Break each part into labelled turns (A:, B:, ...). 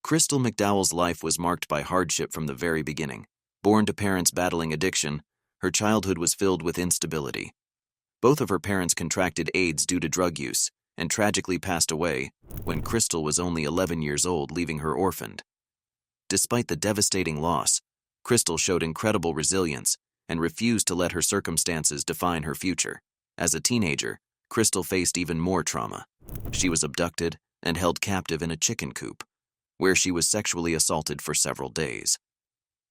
A: Crystal McDowell's life was marked by hardship from the very beginning. Born to parents battling addiction, her childhood was filled with instability. Both of her parents contracted AIDS due to drug use and tragically passed away when Crystal was only 11 years old, leaving her orphaned. Despite the devastating loss, Crystal showed incredible resilience and refused to let her circumstances define her future. As a teenager, Crystal faced even more trauma. She was abducted and held captive in a chicken coop, where she was sexually assaulted for several days.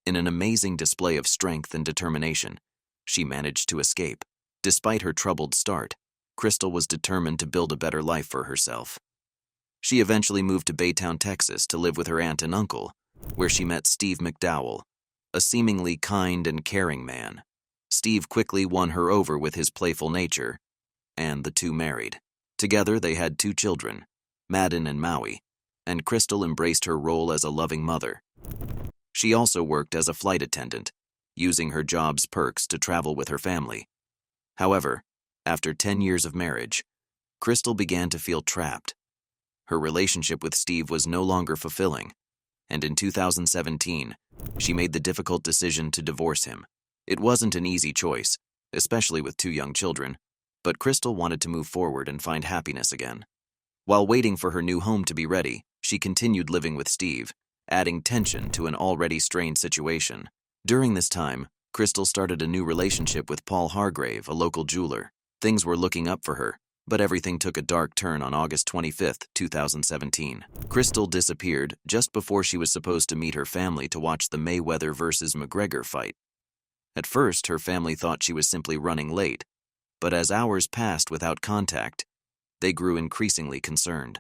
A: In an amazing display of strength and determination, she managed to escape. Despite her troubled start, Crystal was determined to build a better life for herself. She eventually moved to Baytown, Texas to live with her aunt and uncle, where she met Steve McDowell, a seemingly kind and caring man. Steve quickly won her over with his playful nature, and the two married. Together they had 2 children, Madden and Maui, and Crystal embraced her role as a loving mother. She also worked as a flight attendant, using her job's perks to travel with her family. However, after 10 years of marriage, Crystal began to feel trapped. Her relationship with Steve was no longer fulfilling, and in 2017, she made the difficult decision to divorce him. It wasn't an easy choice, especially with 2 young children, but Crystal wanted to move forward and find happiness again. While waiting for her new home to be ready, she continued living with Steve, adding tension to an already strained situation. During this time, Crystal started a new relationship with Paul Hargrave, a local jeweler. Things were looking up for her, but everything took a dark turn on August 25, 2017. Crystal disappeared just before she was supposed to meet her family to watch the Mayweather vs. McGregor fight. At first, her family thought she was simply running late, but as hours passed without contact, they grew increasingly concerned.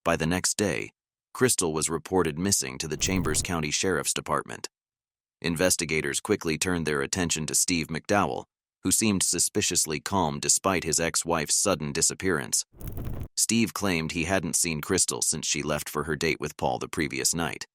A: By the next day, Crystal was reported missing to the Chambers County Sheriff's Department. Investigators quickly turned their attention to Steve McDowell, who seemed suspiciously calm despite his ex-wife's sudden disappearance. Steve claimed he hadn't seen Crystal since she left for her date with Paul the previous night.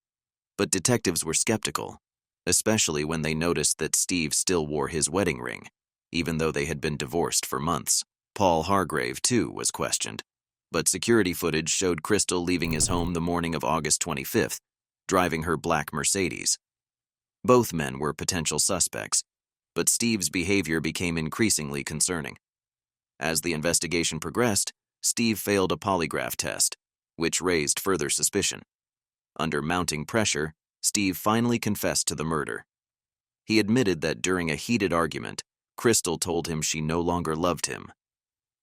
A: But detectives were skeptical, especially when they noticed that Steve still wore his wedding ring, even though they had been divorced for months. Paul Hargrave, too, was questioned, but security footage showed Crystal leaving his home the morning of August 25th, driving her black Mercedes. Both men were potential suspects, but Steve's behavior became increasingly concerning. As the investigation progressed, Steve failed a polygraph test, which raised further suspicion. Under mounting pressure, Steve finally confessed to the murder. He admitted that during a heated argument, Crystal told him she no longer loved him.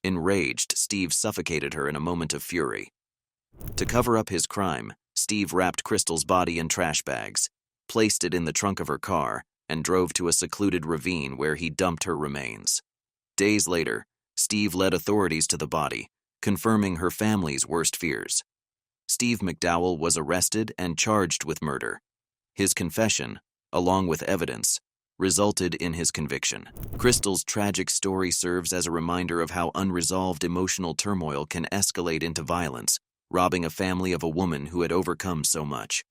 A: Enraged, Steve suffocated her in a moment of fury. To cover up his crime, Steve wrapped Crystal's body in trash bags, placed it in the trunk of her car, and drove to a secluded ravine where he dumped her remains. Days later, Steve led authorities to the body, confirming her family's worst fears. Steve McDowell was arrested and charged with murder. His confession, along with evidence, resulted in his conviction. Crystal's tragic story serves as a reminder of how unresolved emotional turmoil can escalate into violence, robbing a family of a woman who had overcome so much.